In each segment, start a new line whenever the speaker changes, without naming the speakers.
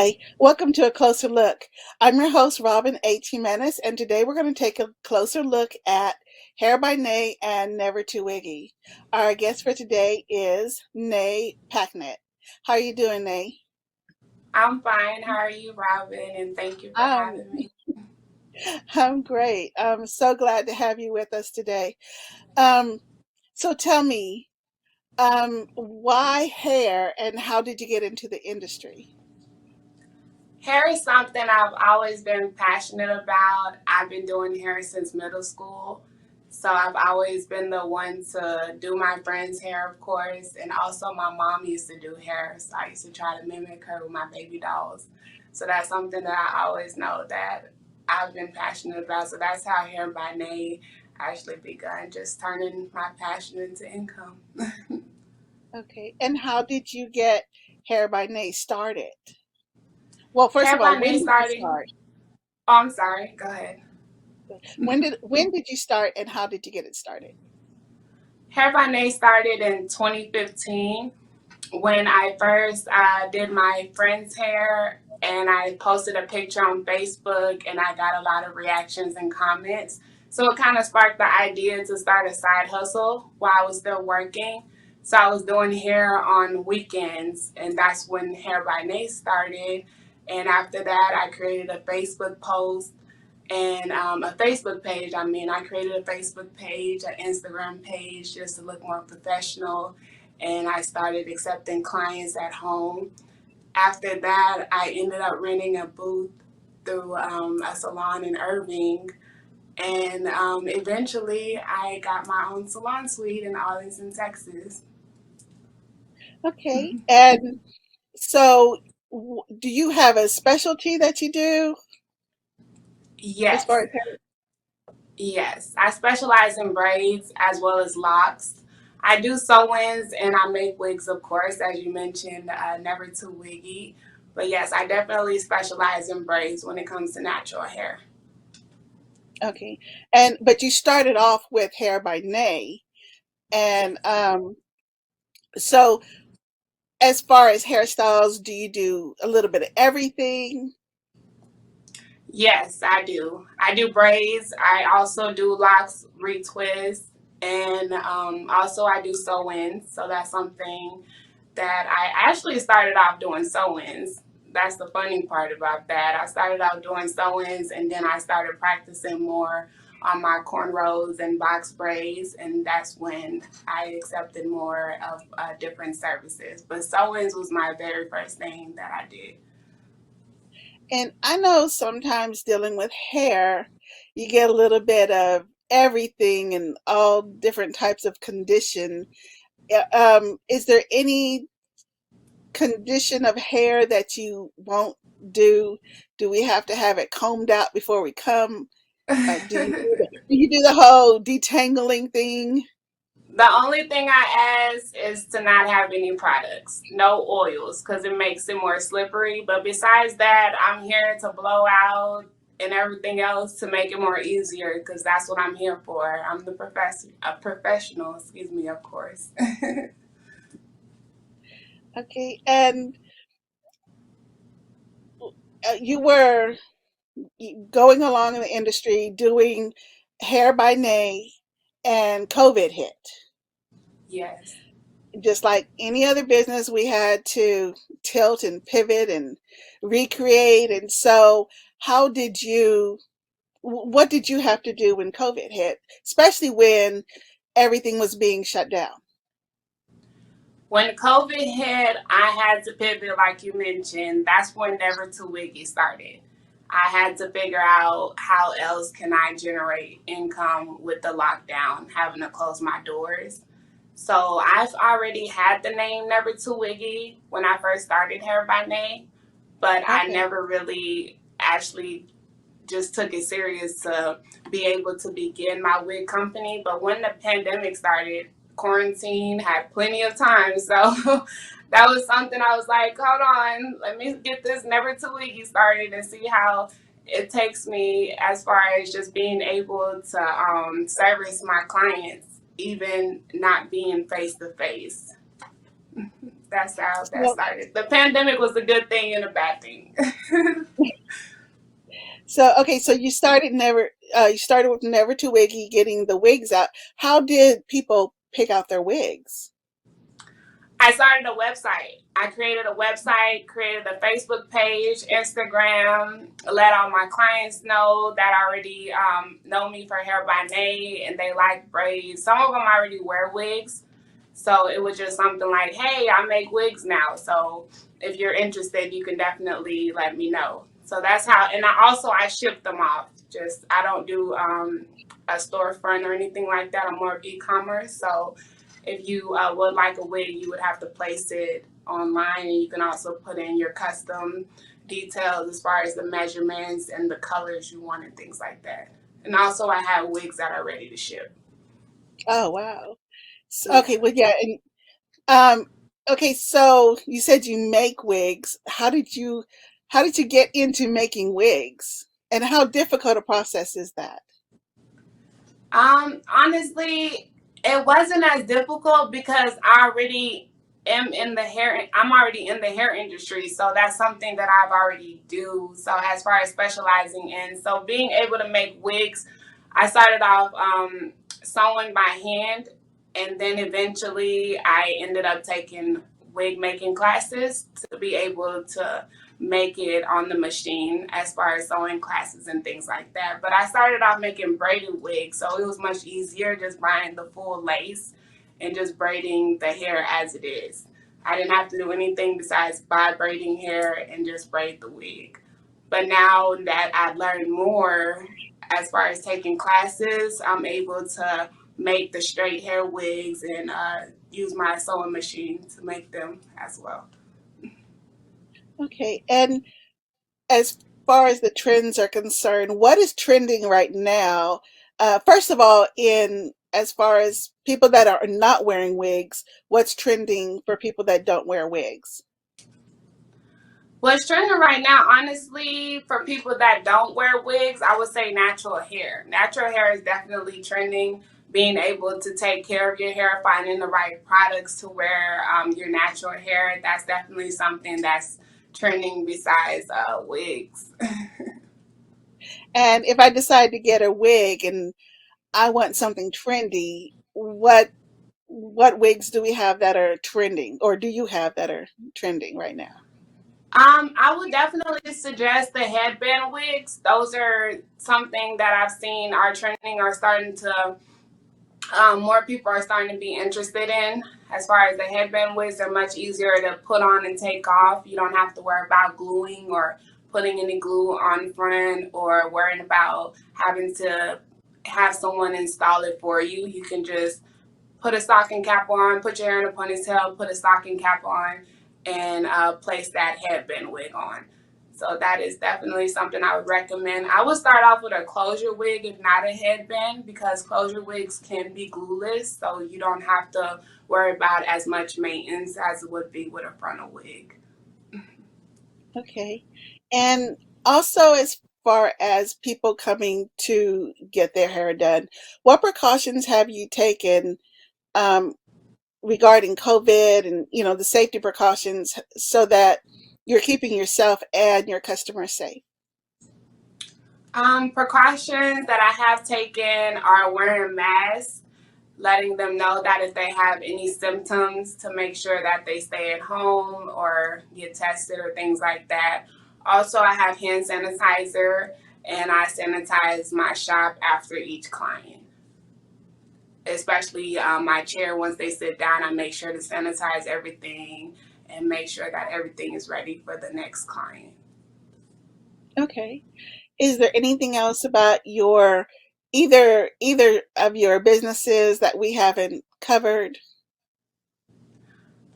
Hi, welcome to A Closer Look. I'm your host, Robyn H. Jimenez, and today we're going to take a closer look at Hair by Ndeye and Never Too Wiggy. Our guest for today is Ndeye Packnett. How are you doing, Ndeye?
I'm fine. How are you, Robin? And thank you for
Um,
having me.
I'm great. I'm so glad to have you with us today. Um, so tell me, why hair and how did you get into the industry?
Hair is something I've always been passionate about. I've been doing hair since middle school. So I've always been the one to do my friend's hair, of course. And also, my mom used to do hair. So I used to try to mimic her with my baby dolls. So that's something that I always know that I've been passionate about. So that's how Hair by Name actually begun, just turning my passion into income.
Okay, and how did you get Hair by Ndeye started? Well, first
Hair
of all,
by
when
Name
did you
started.
start?
Oh, I'm sorry. Go ahead.
When did you start and how did you get it started?
Hair by Name started in 2015 when I first did my friend's hair and I posted a picture on Facebook and I got a lot of reactions and comments. So it kind of sparked the idea to start a side hustle while I was still working. So I was doing hair on weekends and that's when Hair by Nate started. And after that, I created a Facebook post and a Facebook page. I mean, I created a Facebook page, an Instagram page just to look more professional. And I started accepting clients at home. After that, I ended up renting a booth through a salon in Irving. And eventually, I got my own salon suite in Arlington, Texas.
Okay. And so do you have a specialty that you do as far
Yes,
as hair?
yes. I specialize in braids as well as locks. I do sew-ins and I make wigs, of course, as you mentioned, never too wiggy. But yes, I definitely specialize in braids when it comes to natural hair.
Okay. And but you started off with Hair by Nay. And
Yes.
so as far as hairstyles, do you do a little bit of everything?
Yes, I do. I do braids. I also do locks, retwists, and also I do sew-ins. So that's something that I actually started off doing sew-ins. That's the funny part about that. I started out doing sew-ins, and then I started practicing more on my cornrows and box braids, and that's when I accepted more of different services. But sew-ins was my very first thing that I did.
And I know sometimes dealing with hair, you get a little bit of everything and all different types of condition. Is there any condition of hair that you won't do? Do we have to have it combed out before we come? Do you do the whole detangling thing?
The only thing I ask is to not have any products, no oils, because it makes it more slippery. But besides that, I'm here to blow out and everything else to make it more easier, because that's what I'm here for. I'm the a professional, excuse me, of course.
Okay, and you were going along in the industry doing hair by Nay, and COVID hit.
Yes.
Just like any other business, we had to tilt and pivot and recreate. And so, how did you? What did you have to do when COVID hit, especially when everything was being shut down?
When COVID hit, I had to pivot, like you mentioned. That's when Never Too Wiggy started. I had to figure out how else can I generate income with the lockdown, having to close my doors. So I've already had the name Never Too Wiggy when I first started Hair by Name, but I
Okay.
never really actually just took it serious to be able to begin my wig company. But when the pandemic started, quarantine had plenty of time. So that was something I was like, hold on, let me get this Never Too Wiggy started and see how it takes me as far as just being able to service my clients, even not being face to face. That's how that
So,
started. The pandemic was a good thing and a bad thing.
so okay, so you started with Never Too Wiggy getting the wigs out. How did people pick out their wigs?
I started a website. I created a website, created a Facebook page, Instagram, let all my clients know that already know me for Hair by Nay and they like braids. Some of them already wear wigs. So it was just something like, hey, I make wigs now. So if you're interested, you can definitely let me know. So that's how, and I ship them off. Just, I don't do a storefront or anything like that. I'm more e-commerce. So if you would like a wig, you would have to place it online, and you can also put in your custom details as far as the measurements and the colors you want and things like that. And also, I have wigs that are ready to ship.
Oh, wow. Okay,
Yeah.
well, yeah, and um, okay, so you said you make wigs. How did you get into making wigs? And how difficult a process is that?
Honestly, it wasn't as difficult because I already am in the hair. I'm already in the hair industry, so that's something that I've already do. So as far as specializing in, so being able to make wigs, I started off sewing by hand, and then eventually I ended up taking wig making classes to be able to make it on the machine as far as sewing classes and things like that. But I started off making braided wigs, so it was much easier just buying the full lace and just braiding the hair as it is. I didn't have to do anything besides buy braiding hair and just braid the wig. But now that I've learned more as far as taking classes, I'm able to make the straight hair wigs and use my sewing machine to make them as well.
Okay, and as far as the trends are concerned, what is trending right now? First of all, in as far as people that are not wearing wigs, what's trending for people that don't wear wigs?
What's trending right now, honestly, for people that don't wear wigs, I would say natural hair. Natural hair is definitely trending. Being able to take care of your hair, finding the right products to wear your natural hair, that's definitely something that's trending besides wigs.
And if I decide to get a wig and I want something trendy, what wigs do we have that are trending, or do you have that are trending right now?
I would definitely suggest the headband wigs. Those are something that I've seen are trending, are starting to more people are starting to be interested in. As far as the headband wigs, they're much easier to put on and take off. You don't have to worry about gluing or putting any glue on front or worrying about having to have someone install it for you. You can just put a stocking cap on, put your hair in a ponytail, put a stocking cap on, and place that headband wig on. So that is definitely something I would recommend. I would start off with a closure wig, if not a headband, because closure wigs can be glueless, so you don't have to worry about as much maintenance as it would be with a frontal wig.
Okay. And also, as far as people coming to get their hair done, what precautions have you taken um, regarding COVID and, the safety precautions so that you're keeping yourself and your customers safe?
Precautions that I have taken are wearing masks, letting them know that if they have any symptoms to make sure that they stay at home or get tested or things like that. Also, I have hand sanitizer and I sanitize my shop after each client, especially my chair. Once they sit down, I make sure to sanitize everything and make sure that everything is ready for the next client.
Okay. Is there anything else about your either of your businesses that we haven't covered?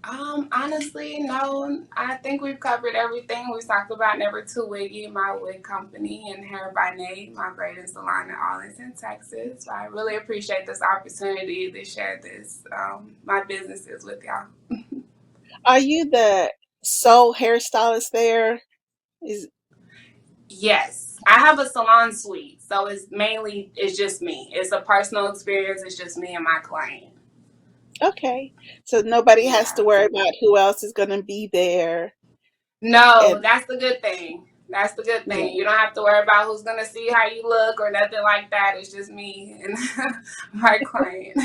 Honestly, no. I think we've covered everything. We talked about Never Too Wiggy, my wig company, and Hair by Nate, my braiding salon in Arlington, Texas. So I really appreciate this opportunity to share this, my businesses with y'all.
Are you the sole hairstylist there? Is
Yes, I have a salon suite, so it's just me. It's a personal experience. It's just me and my client.
Okay. So nobody has to
Yeah.
worry about who else is going to be there.
No,
And
that's the good thing. That's the good
yeah.
thing. You don't have to worry about who's gonna see how you look or nothing like that. It's just me and my client.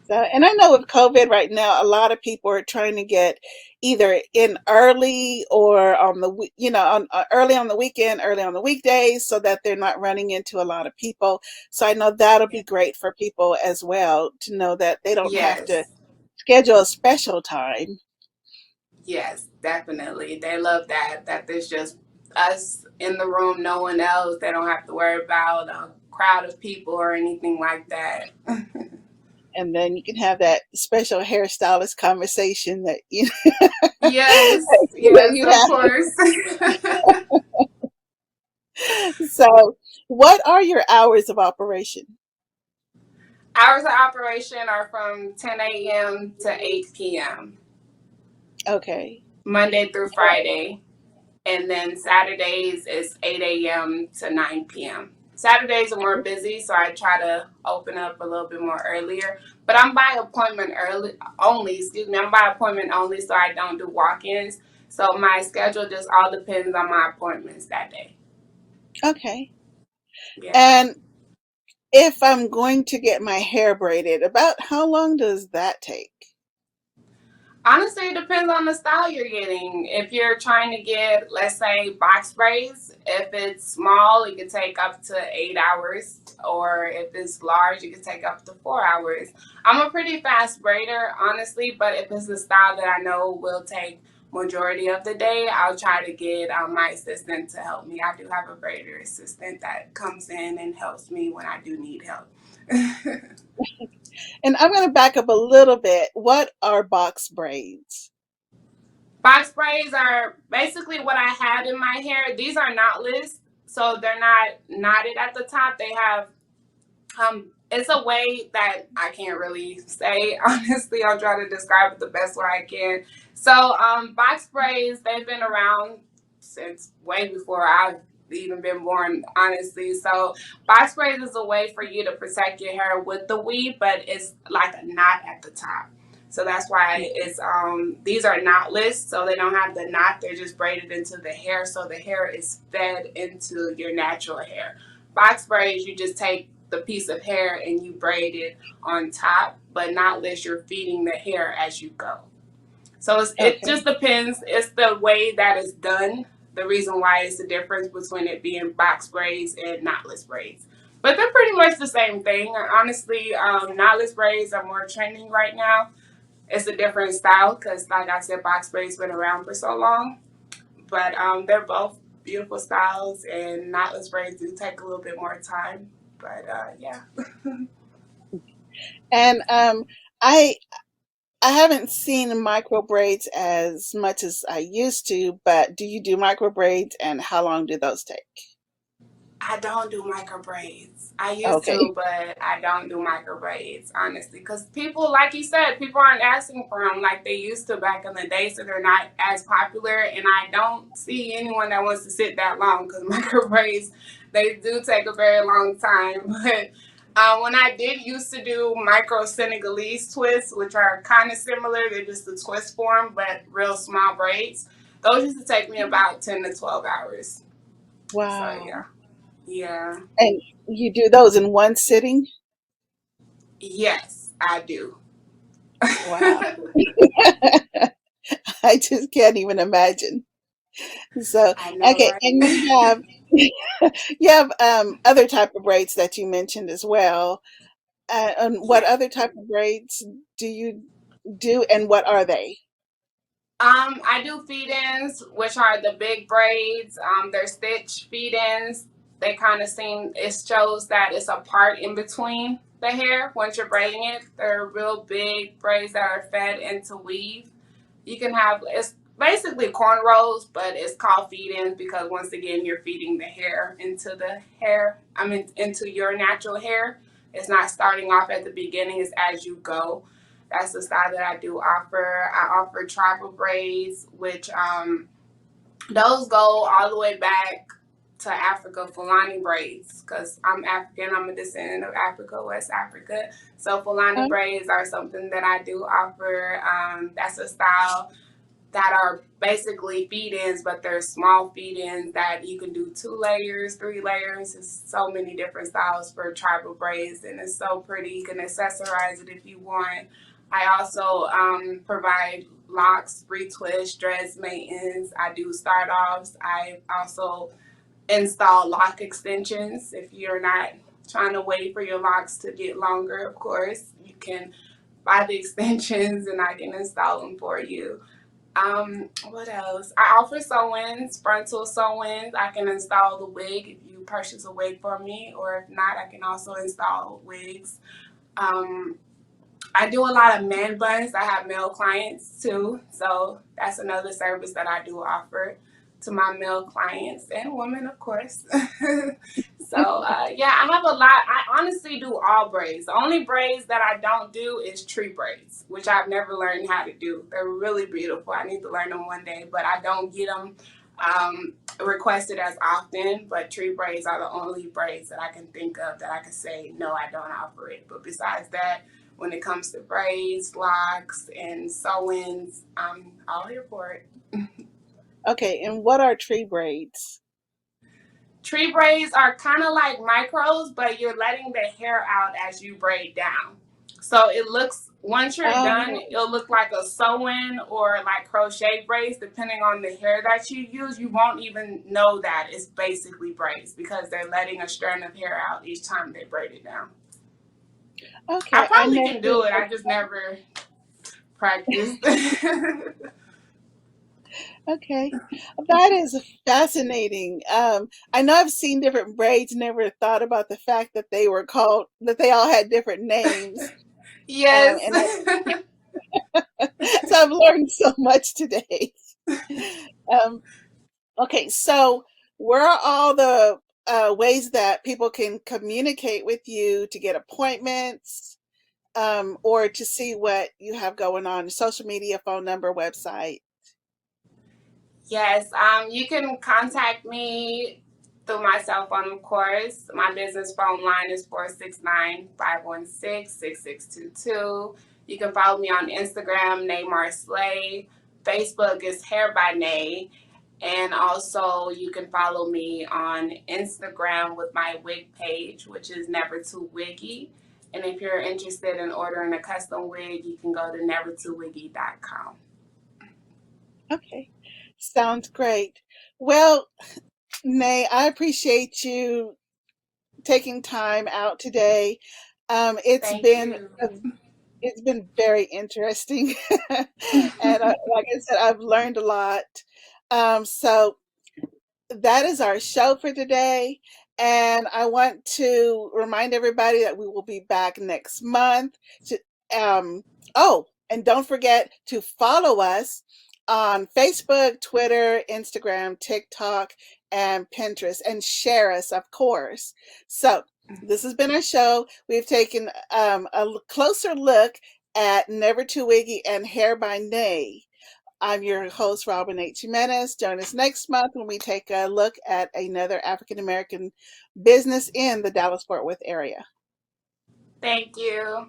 So, and I know with COVID right now, a lot of people are trying to get either in early or on the, on early on the weekend, early on the weekdays, so that they're not running into a lot of people. So I know that'll be great for people as well to know that they don't have to
Yes.
schedule a special time.
Yes, definitely. They love that. That there's just us in the room, no one else. They don't have to worry about a crowd of people or anything like that.
And then you can have that special hairstylist conversation that
Yes,
that
yes,
you
of
have.
course.
So, what are your hours of operation?
Hours of operation are from 10 a.m. to 8 p.m.,
Okay.
Monday through Friday. And then Saturdays is 8 a.m. to 9 p.m. Saturdays are more busy, so I try to open up a little bit more earlier. But I'm by appointment early only. Excuse me, I'm by appointment only, so I don't do walk-ins. So my schedule just all depends on my appointments that day.
Okay.
Yeah.
And if I'm going to get my hair braided, about how long does that take?
Honestly, it depends on the style you're getting. If you're trying to get, let's say, box braids, if it's small, it can take up to 8 hours. Or if it's large, it can take up to 4 hours. I'm a pretty fast braider, honestly, but if it's a style that I know will take majority of the day, I'll try to get my assistant to help me. I do have a braider assistant that comes in and helps me when I do need help.
And I'm going to back up a little bit. What are box braids?
Box braids are basically what I had in my hair. These are knotless, so they're not knotted at the top. They have it's a way that I can't really say. Honestly, I'll try to describe it the best way I can. So, box braids, they've been around since way before I've even been born, honestly. So, box braids is a way for you to protect your hair with the weave, but it's like a knot at the top. So that's why it's these are knotless, so they don't have the knot. They're just braided into the hair, so the hair is fed into your natural hair. Box braids, you just take the piece of hair and you braid it on top, but not unless you're feeding the hair as you go. So it just
Okay.
depends. It's the way that it's done. The reason why it's the difference between it being box braids and knotless braids. But they're pretty much the same thing. Honestly, knotless braids are more trending right now. It's a different style because, like I said, box braids been around for so long. But they're both beautiful styles, and knotless braids do take a little bit more time. But yeah.
And I I haven't seen micro braids as much as I used to, but do you do micro braids and how long do those take?
I don't do micro braids. I used
Okay.
to, but I don't do micro braids, honestly. Because people, like you said, people aren't asking for them like they used to back in the day, so they're not as popular. And I don't see anyone that wants to sit that long because micro braids, they do take a very long time. But when I did used to do micro Senegalese twists, which are kind of similar, they're just the twist form, but real small braids, those used to take me about 10 to 12 hours. So, yeah.
Wow.
Yeah.
And you do those in one sitting?
Yes, I do.
Wow. I just can't even imagine. So,
I know,
okay, and
right?
you have other type of braids that you mentioned as well. And what
Yeah.
other type of braids do you do, and what are they?
I do feed-ins, which are the big braids. They're stitch feed-ins. They kind of seem, it shows that it's a part in between the hair once you're braiding it. They're real big braids that are fed into weave. You can have, it's basically cornrows, but it's called feed-ins because once again, you're feeding the hair into the hair, I mean, into your natural hair. It's not starting off at the beginning, it's as you go. That's the style that I do offer. I offer tribal braids, which those go all the way back to Africa, Fulani braids, because I'm African. I'm a descendant of Africa, West Africa. So Fulani
Um,
braids are something that I do offer. That's a style that are basically feed-ins, but they're small feed-ins that you can do 2 layers, 3 layers. There's so many different styles for tribal braids, and it's so pretty. You can accessorize it if you want. I also provide locks, retwist, dreads, maintenance. I do start offs. I also install lock extensions. If you're not trying to wait for your locks to get longer, of course, you can buy the extensions and I can install them for you. What else? I offer sew-ins, frontal sew-ins. I can install the wig if you purchase a wig for me, or if not, I can also install wigs. Um, I do a lot of man buns. I have male clients too, so that's another service that I do offer to my male clients and women, of course. So yeah, I have a lot. I honestly do all braids. The only braids that I don't do is tree braids, which I've never learned how to do. They're really beautiful. I need to learn them one day, but I don't get them requested as often. But tree braids are the only braids that I can think of that I can say no, I don't offer it. But besides that, when it comes to braids, locks, and sew-ins, I'm all here for it.
okay, and what are tree braids?
Tree braids are kind of like micros, but you're letting the hair out as you braid down. So it looks, once you're done,
Oh,
it'll look like a sew-in or like crochet braids, depending on the hair that you use. You won't even know that it's basically braids because they're letting a strand of hair out each time they braid it down. I
okay. I
probably
never.
can do it. I just never practiced.
Okay, that is fascinating. I know I've seen different braids, never thought about the fact that they were called that they all had different names.
Yes.
And so I've learned so much today. Um, okay, so where are all the ways that people can communicate with you to get appointments, or to see what you have going on? Social media, phone number, website.
Yes, you can contact me through my cell phone, of course. My business phone line is 469-516-6622. You can follow me on Instagram, Naymar Slay. Facebook is Hair by Nay. And also, you can follow me on Instagram with my wig page, which is Never Too Wiggy. And if you're interested in ordering a custom wig, you can go to nevertoowiggy.com.
Okay, sounds great. Well, Nay, I appreciate you taking time out today. Um, it's
Thank
been
you.
a, it's been very interesting, and like I said, I've learned a lot. So that is our show for today. And I want to remind everybody that we will be back next month. To, um, oh, and don't forget to follow us on Facebook, Twitter, Instagram, TikTok, and Pinterest, and share us, of course. So this has been our show. We've taken closer look at Never Too Wiggy and Hair by Nay. I'm your host, Robyn H. Jimenez. Join us next month when we take a look at another African American business in the Dallas Fort Worth area.
Thank you.